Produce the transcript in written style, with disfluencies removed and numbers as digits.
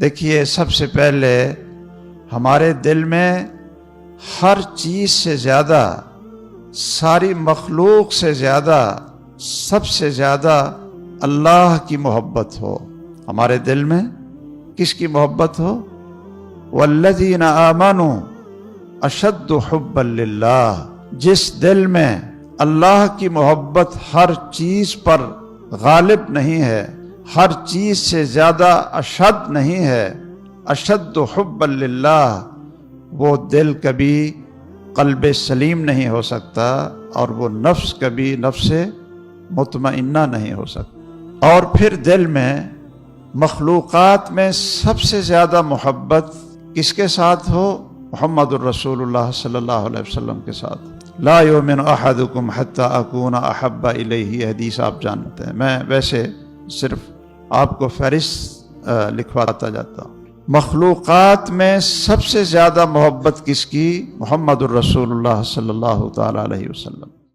دیکھیے، سب سے پہلے ہمارے دل میں ہر چیز سے زیادہ، ساری مخلوق سے زیادہ، سب سے زیادہ اللہ کی محبت ہو۔ ہمارے دل میں کس کی محبت ہو؟ والذین آمنوا اشد حبا للہ۔ جس دل میں اللہ کی محبت ہر چیز پر غالب نہیں ہے، ہر چیز سے زیادہ اشد نہیں ہے، اشد حبا للہ، وہ دل کبھی قلب سلیم نہیں ہو سکتا، اور وہ نفس کبھی نفس مطمئنہ نہیں ہو سکتا۔ اور پھر دل میں، مخلوقات میں سب سے زیادہ محبت کس کے ساتھ ہو؟ محمد الرسول اللہ صلی اللہ علیہ وسلم کے ساتھ۔ لا یؤمن احدکم حتی اکون احب الیہ، حدیث آپ جانتے ہیں، میں ویسے صرف آپ کو فہرست لکھواتا جاتا ہوں۔ مخلوقات میں سب سے زیادہ محبت کس کی؟ محمد الرسول اللہ صلی اللہ تعالی علیہ وسلم۔